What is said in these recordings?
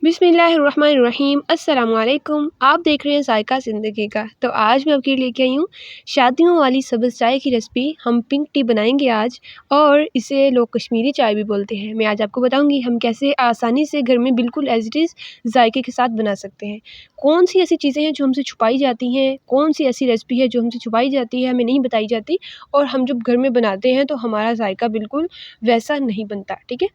बिस्मिल्लाहिर्रहमानिर्रहीम अस्सलामुअलैकुम। आप देख रहे हैं जायका ज़िंदगी का। तो आज मैं आपके लिए लेके आई हूँ शादियों वाली सब्ज़ चाय की रेसिपी। हम पिंक टी बनाएंगे आज, और इसे लोग कश्मीरी चाय भी बोलते हैं। मैं आज आपको बताऊंगी हम कैसे आसानी से घर में बिल्कुल एज़ इट इज़ जायके के साथ बना सकते हैं। कौन सी ऐसी चीज़ें हैं जो हमसे छुपाई जाती हैं, कौन सी ऐसी रेसिपी है जो हमसे छुपाई जाती है, हमें नहीं बताई जाती, और हम जब घर में बनाते हैं तो हमारा जायका बिल्कुल वैसा नहीं बनता। ठीक है,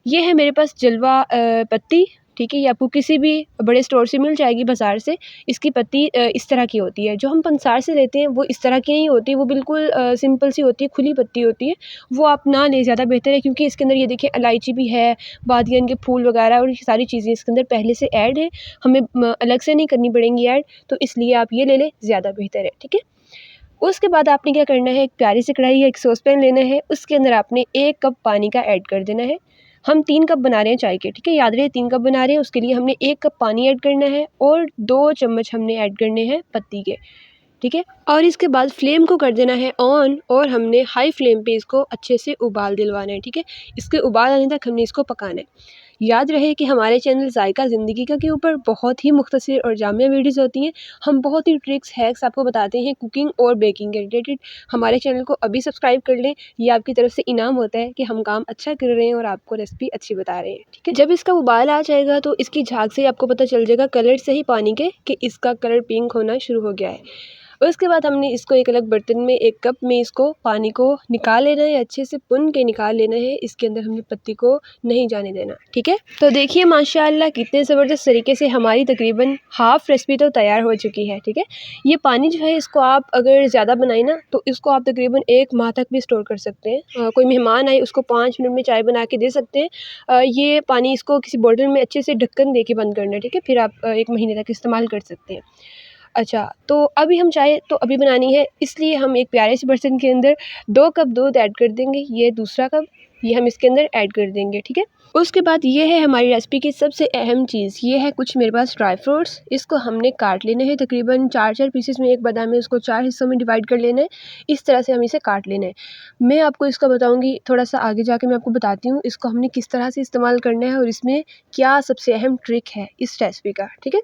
ये है मेरे पास जलवा पत्ती। ठीक है, ये आपको किसी भी बड़े स्टोर से मिल जाएगी, बाज़ार से। इसकी पत्ती इस तरह की होती है। जो हम पंसार से लेते हैं वो इस तरह की नहीं होती, वो बिल्कुल सिंपल सी होती है, खुली पत्ती होती है। वो आप ना लें ज़्यादा बेहतर है, क्योंकि इसके अंदर ये देखिए इलायची भी है, बादियान के फूल वगैरह, और ये सारी चीज़ें इसके अंदर पहले से ऐड है, हमें अलग से नहीं करनी पड़ेंगी ऐड। तो इसलिए आप ये ले लें, ज़्यादा बेहतर है। ठीक है, उसके बाद आपने क्या करना है, एक प्यारी सी कढ़ाई या एक सॉसपैन लेना है। उसके अंदर आपने 1 कप पानी का ऐड कर देना है। हम 3 कप बना रहे हैं चाय के, ठीक है, याद रहे 3 कप बना रहे हैं। उसके लिए हमने 1 कप पानी ऐड करना है, और 2 चम्मच हमने ऐड करने हैं पत्ती के। ठीक है, और इसके बाद फ्लेम को कर देना है ऑन, और हमने हाई फ्लेम पे इसको अच्छे से उबाल दिलवाना है। ठीक है, इसके उबाल आने तक हमने इसको पकाना है। याद रहे कि हमारे चैनल जायका ज़िंदगी का के ऊपर बहुत ही मुख्तसर और जामिया वीडियोज़ होती हैं। हम बहुत ही ट्रिक्स हैक्स आपको बताते हैं कुकिंग और बेकिंग के रिलेटेड। हमारे चैनल को अभी सब्सक्राइब कर लें, ये आपकी तरफ से इनाम होता है कि हम काम अच्छा कर रहे हैं और आपको रेसिपी अच्छी बता रहे हैं। ठीक है, जब इसका उबाल आ जाएगा तो इसकी झाग से आपको पता चल जाएगा, कलर से ही पानी के, कि इसका कलर पिंक होना शुरू हो गया है। उसके बाद हमने इसको एक अलग बर्तन में, 1 कप में इसको पानी को निकाल लेना है, अच्छे से पुन के निकाल लेना है। इसके अंदर हमने पत्ती को नहीं जाने देना। ठीक है, तो देखिए माशाल्लाह कितने ज़बरदस्त तरीके से हमारी तकरीबन हाफ़ रेसिपी तो तैयार हो चुकी है। ठीक है, ये पानी जो है इसको आप अगर ज़्यादा बनाए ना तो इसको आप तकरीबन 1 माह तक भी स्टोर कर सकते हैं। कोई मेहमान आए उसको 5 मिनट में चाय बना के दे सकते हैं। ये पानी इसको किसी बॉटल में अच्छे से ढक्कन दे के बंद करना है। ठीक है, फिर आप 1 महीने तक इस्तेमाल कर सकते हैं। अच्छा, तो अभी हम चाय तो अभी बनानी है, इसलिए हम एक प्यारे से बर्तन के अंदर 2 कप दूध ऐड कर देंगे। ये दूसरा कप, ये हम इसके अंदर ऐड कर देंगे। ठीक है, उसके बाद ये है हमारी रेसिपी की सबसे अहम चीज़, ये है कुछ मेरे पास ड्राई फ्रूट्स। इसको हमने काट लेना है तकरीबन 4-4 पीसेस में। एक बादाम है उसको 4 हिस्सों में डिवाइड कर लेना है। इस तरह से हम इसे काट लेना है। मैं आपको इसका बताऊँगी थोड़ा-सा आगे जाके, मैं आपको बताती हूँ इसको हमने किस तरह से इस्तेमाल करना है और इसमें क्या सबसे अहम ट्रिक है इस रेसिपी का। ठीक है,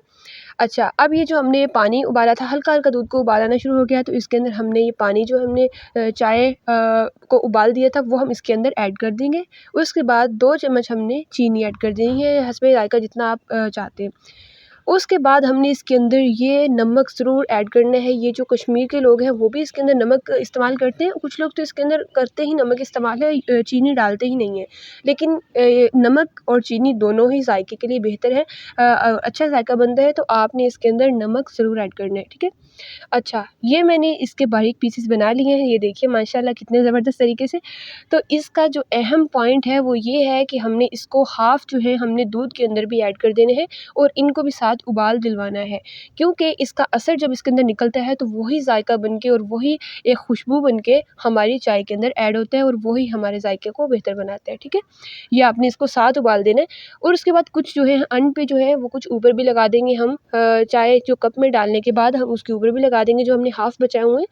अच्छा, अब ये जो हमने पानी उबाला था, हल्का-हल्का दूध को उबाल आना शुरू हो गया, तो इसके अंदर हमने ये पानी जो हमने चाय को उबाल दिया था वो हम इसके अंदर ऐड कर देंगे। उसके बाद 2 चम्मच हमने चीनी ऐड कर देनी है, हस्बे ज़ायक़ा जितना आप चाहते हैं। उसके बाद हमने इसके अंदर ये नमक ज़रूर ऐड करना है। ये जो कश्मीर के लोग हैं वो भी इसके अंदर नमक इस्तेमाल करते हैं। कुछ लोग तो इसके अंदर करते ही नमक इस्तेमाल है, चीनी डालते ही नहीं है। लेकिन नमक और चीनी दोनों ही जायके के लिए बेहतर है। अच्छा जायका बनता है, तो आपने इसके अंदर नमक ज़रूर ऐड करना है। ठीक है, अच्छा, ये मैंने इसके बारीक पीसेस बना लिए हैं, ये देखिए माशाल्लाह कितने ज़बरदस्त तरीके से। तो इसका जो अहम पॉइंट है वो ये है कि हमने इसको हाफ़ जो है हमने दूध के अंदर भी ऐड कर देने हैं, और इनको भी साथ उबाल दिलवाना है, क्योंकि इसका असर जब इसके अंदर निकलता है तो वही जायका बन के और वही एक खुशबू बन के हमारी चाय के अंदर ऐड होता है, और वही हमारे जायके को बेहतर बनाता है। ठीक है, ये आपने इसको साथ उबाल देना है। और उसके बाद कुछ जो है अंत पे जो है वो कुछ ऊपर भी लगा देंगे हम, चाय जो कप में डालने के बाद हम उसके ऊपर भी लगा देंगे जो हमने हाफ़ बचाए हुए हैं।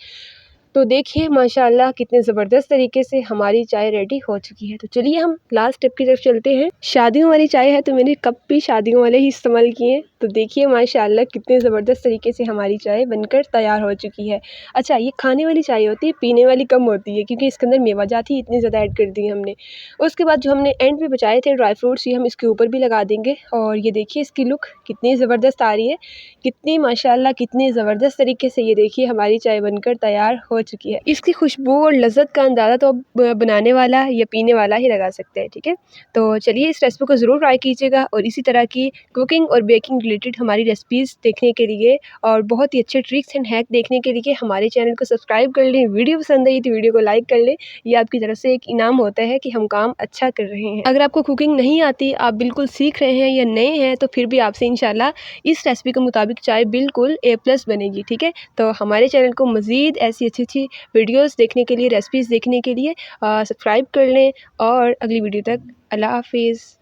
तो देखिए माशाल्लाह कितने ज़बरदस्त तरीके से हमारी चाय रेडी हो चुकी है। तो चलिए हम लास्ट स्टेप की तरफ चलते हैं। शादियों वाली चाय है तो मैंने कप भी शादियों वाले ही इस्तेमाल किए हैं। तो देखिए माशाल्लाह कितने ज़बरदस्त तरीके से हमारी चाय बनकर तैयार हो चुकी है। अच्छा, ये खाने वाली चाय होती है, पीने वाली कम होती है, क्योंकि इसके अंदर मेवा जात ही इतनी ज़्यादा ऐड कर दी है हमने। उसके बाद जो हमने एंड में बचाए थे ड्राई फ्रूट्स, ये हम इसके ऊपर भी लगा देंगे। और ये देखिए इसकी लुक कितनी ज़बरदस्त आ रही है, कितनी माशाल्लाह कितने ज़बरदस्त तरीके से ये देखिए हमारी चाय बनकर तैयार हो चुकी है। इसकी खुशबू और लज़्ज़त का अंदाज़ा तो अब बनाने वाला या पीने वाला ही लगा सकते हैं। ठीक है, तो चलिए इस रेसिपी को ज़रूर ट्राई कीजिएगा, और इसी तरह की कुकिंग और बेकिंग रिलेटेड हमारी रेसिपीज़ देखने के लिए और बहुत ही अच्छे ट्रिक्स एंड हैक देखने के लिए हमारे चैनल को सब्सक्राइब कर लें। वीडियो पसंद आई तो वीडियो को लाइक कर लें, ये आपकी तरफ से एक इनाम होता है कि हम काम अच्छा कर रहे हैं। अगर आपको कुकिंग नहीं आती, आप बिल्कुल सीख रहे हैं या नए हैं, तो फिर भी आपसे इंशाल्लाह इस रेसिपी के मुताबिक चाय बिल्कुल A+ बनेगी। ठीक है, तो हमारे चैनल को मज़ीद ऐसी अच्छी वीडियोस देखने के लिए, रेसिपीज़ देखने के लिए सब्सक्राइब कर लें, और अगली वीडियो तक अल्लाह हाफ़िज़।